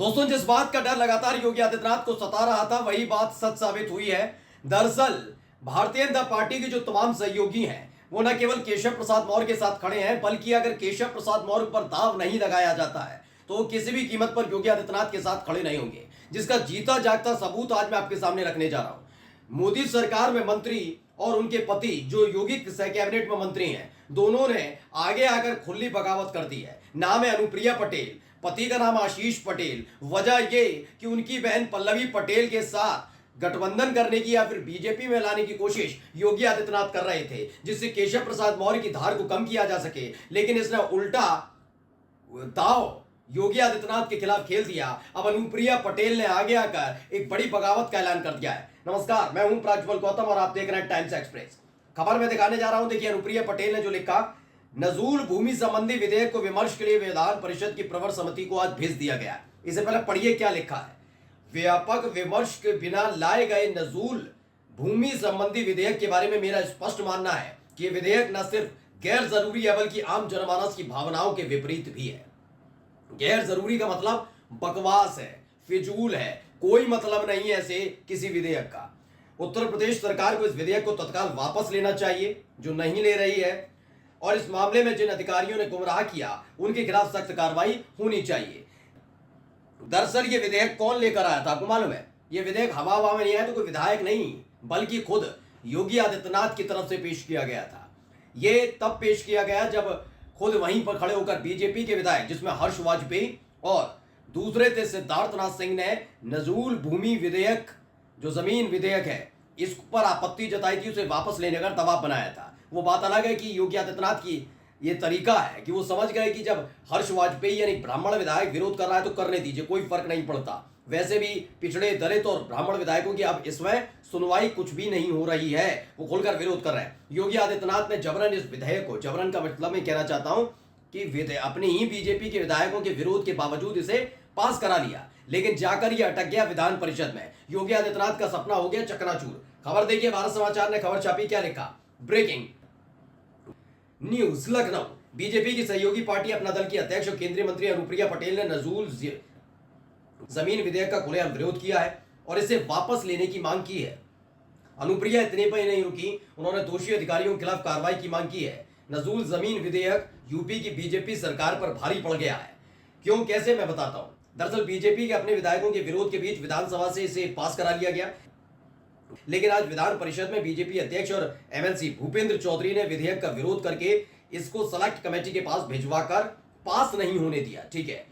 दोस्तों, जिस बात का डर लगातार योगी आदित्यनाथ को सता रहा था वही बात सच साबित हुई है। दरअसल भारतीय जनता पार्टी के जो तमाम सहयोगी हैं वो न केवल केशव प्रसाद मौर्य के साथ खड़े हैं, बल्कि अगर केशव प्रसाद मौर्य पर दाव नहीं लगाया जाता है तो वो किसी भी कीमत पर योगी आदित्यनाथ के साथ खड़े नहीं होंगे, जिसका जीता जागता सबूत आज मैं आपके सामने रखने जा रहा हूं। मोदी सरकार में मंत्री और उनके पति जो योगी कैबिनेट में मंत्री हैं, दोनों ने आगे आकर खुली बगावत कर दी है। नाम है अनुप्रिया पटेल, पति का नाम आशीष पटेल। वजह ये कि उनकी बहन पल्लवी पटेल के साथ गठबंधन करने की या फिर बीजेपी में लाने की कोशिश योगी आदित्यनाथ कर रहे थे, जिससे केशव प्रसाद मौर्य की धार को कम किया जा सके। लेकिन इसने उल्टा दाव योगी आदित्यनाथ के खिलाफ खेल दिया। अब अनुप्रिया पटेल ने आगे आकर एक बड़ी बगावत का ऐलान कर दिया है। नमस्कार, मैं हूं प्राज्वल गौतम और आप देख रहे हैं टाइम्स एक्सप्रेस। खबर में दिखाने जा रहा हूं। देखिए, अनुप्रिया पटेल ने जो लिखा, नजूल भूमि संबंधी विधेयक को विमर्श के लिए विधान परिषद की प्रवर समिति को आज भेज दिया गया। इससे पहले पढ़िए क्या लिखा है। व्यापक विमर्श के बिना लाए गए नजूल भूमि संबंधी विधेयक के बारे में मेरा स्पष्ट मानना है कि यह विधेयक न सिर्फ गैर जरूरी है बल्कि आम जनमानस की भावनाओं के विपरीत भी है। गैर जरूरी का मतलब बकवास है, फिजूल है, कोई मतलब नहीं है ऐसे किसी विधेयक का। उत्तर प्रदेश सरकार को इस विधेयक को तत्काल वापस लेना चाहिए, जो नहीं ले रही है, और इस मामले में जिन अधिकारियों ने गुमराह किया उनके खिलाफ सख्त कार्रवाई होनी चाहिए। दरअसल ये विधेयक कौन लेकर आया था, आपको मालूम है? ये विधेयक हवा में नहीं आया तो कोई विधायक नहीं बल्कि खुद योगी आदित्यनाथ की तरफ से पेश किया गया था। ये तब पेश किया गया जब खुद वहीं पर खड़े होकर बीजेपी के विधायक, जिसमें हर्ष वाजपेयी और दूसरे थे सिद्धार्थनाथ सिंह, ने नजूल भूमि विधेयक जो जमीन विधेयक है इस पर आपत्ति जताई थी, उसे वापस लेने का दबाव बनाया था। वो बात अलग है कि योगी आदित्यनाथ की ये तरीका है कि वो समझ गए कि जब हर्ष वाजपेयी यानी ब्राह्मण विधायक विरोध कर रहा है तो करने दीजिए, कोई फर्क नहीं पड़ता। वैसे भी पिछड़े, दलित और ब्राह्मण विधायकों की अब इसमें सुनवाई कुछ भी नहीं हो रही है, वो खुलकर विरोध कर रहे हैं। योगी आदित्यनाथ ने जबरन इस विधेयक को, जबरन का मतलब मैं कहना चाहता हूं कि अपने ही बीजेपी के विधायकों के विरोध के बावजूद इसे पास करा लिया, लेकिन जाकर यह अटक गया विधान परिषद में। योगी आदित्यनाथ का सपना हो गया चकनाचूर। खबर देखिए, भारत समाचार ने खबर छापी, क्या लिखा, ब्रेकिंग न्यूज लखनऊ। बीजेपी की सहयोगी पार्टी अपना दल की अध्यक्ष और केंद्रीय मंत्री अनुप्रिया पटेल ने नजूल जमीन विधेयक का खुलेआम विरोध किया है और इसे वापस लेने की मांग की है। अनुप्रिया इतने पर नहीं रुकी, उन्होंने दोषी अधिकारियों के खिलाफ कार्रवाई की मांग की है। नजूल जमीन विधेयक यूपी की बीजेपी सरकार पर भारी पड़ गया है। क्यों, कैसे, मैं बताता हूं। दरअसल बीजेपी के अपने विधायकों के विरोध के बीच विधानसभा से इसे पास करा लिया गया, लेकिन आज विधान परिषद में बीजेपी अध्यक्ष और एमएलसी भूपेंद्र चौधरी ने विधेयक का विरोध करके इसको सेलेक्ट कमेटी के पास भिजवाकर पास नहीं होने दिया। ठीक है,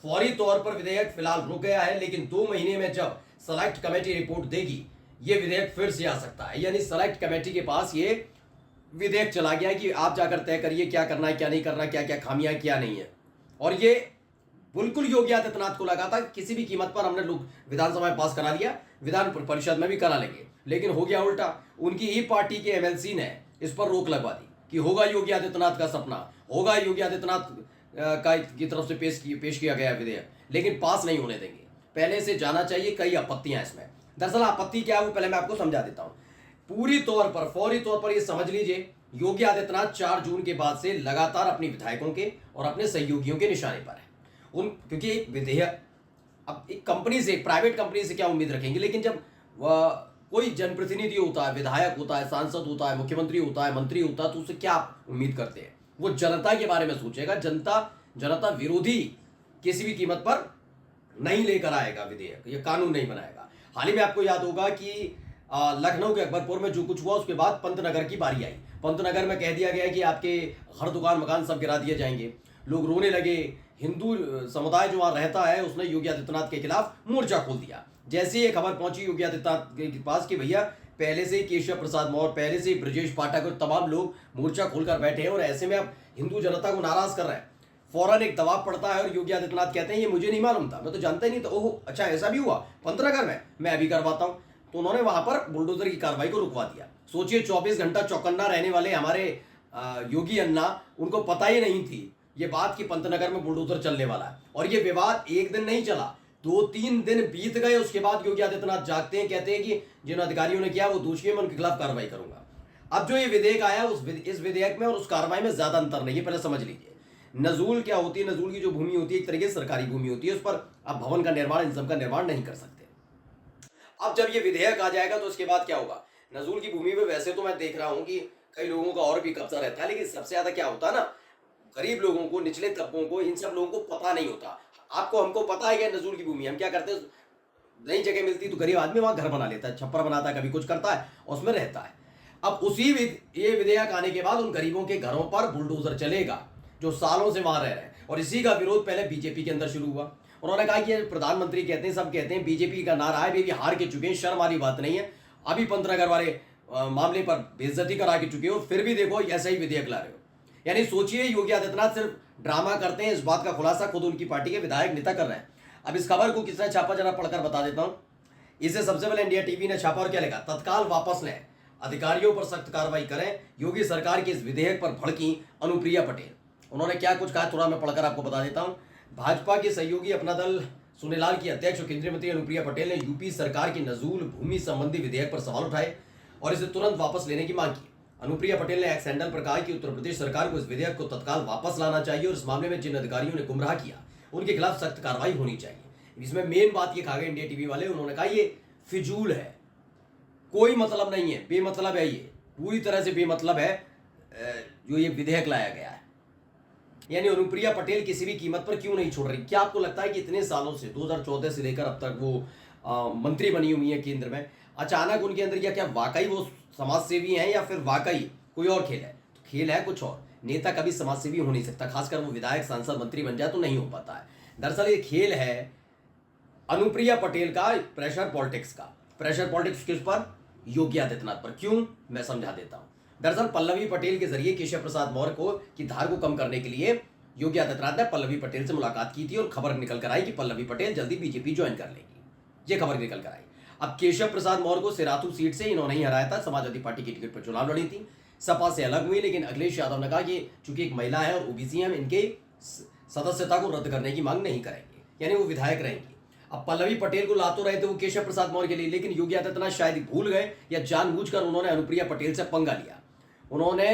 फौरी तौर पर विधेयक फिलहाल रुक गया है, लेकिन 2 महीने में जब सेलेक्ट कमेटी रिपोर्ट देगी ये विधेयक फिर से आ सकता है। यानी सेलेक्ट कमेटी के पास ये विधेयक चला गया कि आप जाकर तय करिए क्या करना है, क्या नहीं करना, क्या क्या खामियां, क्या नहीं है। और ये बिल्कुल योगी आदित्यनाथ को लगा था किसी भी कीमत पर हमने लोग विधानसभा में पास करा लिया, विधान परिषद में भी करा लेंगे, लेकिन हो गया उल्टा। उनकी ही पार्टी के एमएलसी ने इस पर रोक लगवा दी कि होगा योगी आदित्यनाथ का सपना, होगा योगी आदित्यनाथ की तरफ से पेश किया गया विधेयक, लेकिन पास नहीं होने देंगे। पहले से जाना चाहिए कई आपत्तियां इसमें। दरअसल आपत्ति क्या है वो पहले मैं आपको समझा देता हूं। पूरी तौर पर, फौरी तौर पर ये समझ लीजिए, योगी आदित्यनाथ 4 जून के बाद से लगातार अपनी विधायकों के और अपने सहयोगियों के निशाने पर है। क्योंकि एक विधेयक, अब एक कंपनी से, प्राइवेट कंपनी से क्या उम्मीद रखेंगे, लेकिन जब कोई जनप्रतिनिधि होता है, विधायक होता है, सांसद होता है, मुख्यमंत्री होता है, मंत्री होता है, तो उससे क्या आप उम्मीद करते हैं? वो जनता के बारे में सोचेगा। जनता विरोधी किसी भी कीमत पर नहीं लेकर आएगा विधेयक, ये कानून नहीं बनाएगा। हाल ही में आपको याद होगा कि लखनऊ के अकबरपुर में जो कुछ हुआ, उसके बाद पंतनगर की बारी आई। पंतनगर में कह दिया गया कि आपके घर, दुकान, मकान सब गिरा दिए जाएंगे। लोग रोने लगे। हिंदू समुदाय जो वहां रहता है उसने योगी आदित्यनाथ के खिलाफ मोर्चा खोल दिया। जैसे ही खबर पहुंची योगी आदित्यनाथ के पास कि भैया पहले से ही केशव प्रसाद मौर्य, पहले से ही ब्रजेश पाठक और तमाम लोग मोर्चा खोलकर बैठे हैं और ऐसे में अब हिंदू जनता को नाराज कर रहे हैं, फौरन एक दबाव पड़ता है और योगी आदित्यनाथ कहते हैं ये मुझे नहीं मालूम था, मैं तो जानता ही नहीं था। ओह अच्छा, ऐसा भी हुआ पंतनगर में, मैं अभी करवाता हूं। तो उन्होंने वहां पर बुलडोजर की कार्रवाई को रुकवा दिया। सोचिए, 24 घंटा चौकन्ना रहने वाले हमारे योगी अन्ना, उनको पता ही नहीं थी ये बात कि पंतनगर में बुलडोजर चलने वाला है। और ये विवाद एक दिन नहीं चला, 2-3 दिन बीत गए। उसके बाद योगी आदित्यनाथ जागते हैं, कहते हैं कि जिन अधिकारियों ने किया वो दोषी है, मैं उनके खिलाफ कार्रवाई करूंगा। अब जो ये विधेयक आया, इस विधेयक में और उस कार्रवाई में ज्यादा अंतर नहीं है, पहले समझ लीजिए। नजूल क्या होती है, नजूल की जो भूमि होती है एक तरीके से सरकारी भूमि होती है, उस पर आप भवन का निर्माण, इन सब का निर्माण नहीं कर सकते। अब जब ये विधेयक आ जाएगा तो उसके बाद क्या होगा, नजूल की भूमि पे वैसे तो मैं देख रहा हूं कि कई लोगों का और भी कब्जा रहता है, लेकिन सबसे ज्यादा क्या होता है ना, गरीब लोगों को, निचले तबकों को, इन सब लोगों को पता नहीं होता। आपको हमको पता है कि नजूल की भूमि, हम क्या करते हैं, नई जगह मिलती तो गरीब आदमी वहां घर बना लेता है, छप्पर बनाता है, कभी कुछ करता है, उसमें रहता है। अब ये विधेयक आने के बाद उन गरीबों के घरों पर बुलडोजर चलेगा जो सालों से वहां रह रहे हैं, और इसी का विरोध पहले बीजेपी के अंदर शुरू हुआ। उन्होंने कहा कि ये प्रधानमंत्री कहते हैं, सब कहते हैं, बीजेपी का नारा है, भी हार के चुके हैं, शर्म वाली बात नहीं है। अभी 15 घर वाले मामले पर बेइज्जती करा के चुके हो, फिर भी देखो ऐसा ही विधेयक ला रहे हो। यानी सोचिए, योगी आदित्यनाथ सिर्फ ड्रामा करते हैं, इस बात का खुलासा खुद उनकी पार्टी के विधायक नेता कर रहे हैं। अब इस खबर को किसने छापा, जरा पढ़कर बता देता हूं। इसे सबसे पहले इंडिया टीवी ने छापा, और क्या लिखा, तत्काल वापस लें, अधिकारियों पर सख्त कार्रवाई करें, योगी सरकार के इस विधेयक पर भड़की अनुप्रिया पटेल। उन्होंने क्या कुछ कहा, थोड़ा मैं पढ़कर आपको बता देता हूं। भाजपा के सहयोगी अपना दल सुनेलाल की अध्यक्ष और केंद्रीय मंत्री अनुप्रिया पटेल ने यूपी सरकार की नजूल भूमि संबंधी विधेयक पर सवाल उठाए और इसे तुरंत वापस लेने की मांग की। अनुप्रिया पटेल ने एक्स हैंडल पर कहा कि उत्तर प्रदेश सरकार को इस विधेयक को तत्काल वापस लाना चाहिए और इस मामले में जिन अधिकारियों ने गुमराह किया उनके खिलाफ सख्त कार्रवाई होनी चाहिए। इसमें मेन बात ये कहा गया इंडिया टीवी वाले, उन्होंने कहा ये फिजूल है, कोई मतलब नहीं है, बेमतलब है, ये पूरी तरह से बेमतलब है जो ये विधेयक लाया गया है। यानी अनुप्रिया पटेल किसी भी कीमत पर क्यों नहीं छोड़ रही। क्या आपको लगता है कि इतने सालों से 2014 से लेकर अब तक वो मंत्री बनी हुई है केंद्र में, अचानक उनके अंदर क्या वाकई वो समाज सेवी हैं या फिर वाकई कोई और खेल है? तो खेल है कुछ और। नेता कभी समाज सेवी हो नहीं सकता, खासकर वो विधायक, सांसद, मंत्री बन जाए तो नहीं हो पाता है। दरअसल ये खेल है अनुप्रिया पटेल का, प्रेशर पॉलिटिक्स का। प्रेशर पॉलिटिक्स किस पर? योगी आदित्यनाथ पर। क्यों, मैं समझा देता हूं। दरअसल पल्लवी पटेल के जरिए केशव प्रसाद मौर्य को की धार को कम करने के लिए योगी आदित्यनाथ ने पल्लवी पटेल से मुलाकात की थी और खबर निकल कर आई कि पल्लवी पटेल जल्दी बीजेपी ज्वाइन कर लेगी। ये खबर निकल कर आई। अब केशव प्रसाद मौर्य को सिराथू सीट से इन्होंने ही हराया था, समाजवादी पार्टी की टिकट पर चुनाव लड़ी थी, सपा से अलग हुई, लेकिन अखिलेश यादव ने कहा कि चूंकि एक महिला है और ओबीसी है, इनके सदस्यता को रद्द करने की मांग नहीं करेंगे, यानी वो विधायक रहेंगी। अब पल्लवी पटेल को ला तो रहे थे वो केशव प्रसाद मौर्य के लिए, लेकिन योगी आदित्यनाथ शायद भूल गए या जानबूझकर उन्होंने अनुप्रिया पटेल से पंगा लिया। उन्होंने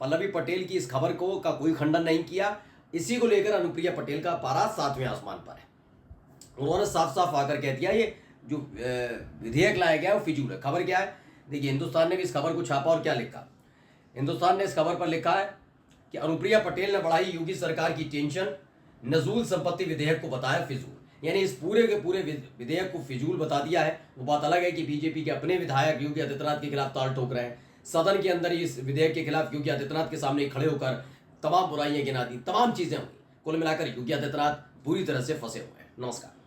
पल्लवी पटेल की इस खबर को का कोई खंडन नहीं किया। इसी को लेकर अनुप्रिया पटेल का पारा 7वें आसमान पर है। उन्होंने साफ साफ आकर कह दिया ये जो विधेयक लाया गया है वो फिजूल है। खबर क्या है, देखिए, हिंदुस्तान ने भी इस खबर को छापा और क्या लिखा। हिंदुस्तान ने इस खबर पर लिखा है कि अनुप्रिया पटेल ने बढ़ाई योगी सरकार की टेंशन, नजूल संपत्ति विधेयक को बताया फिजूल। यानी इस पूरे के पूरे विधेयक को फिजूल बता दिया है। वो बात अलग है कि बीजेपी के अपने विधायक योगी आदित्यनाथ के खिलाफ ताल ठोक रहे हैं, सदन के अंदर इस विधेयक के खिलाफ योगी आदित्यनाथ के सामने खड़े होकर तमाम बुराइयां गिना दी, तमाम चीजें हुई। कुल मिलाकर योगी आदित्यनाथ बुरी तरह से फंसे हुए हैं। नमस्कार।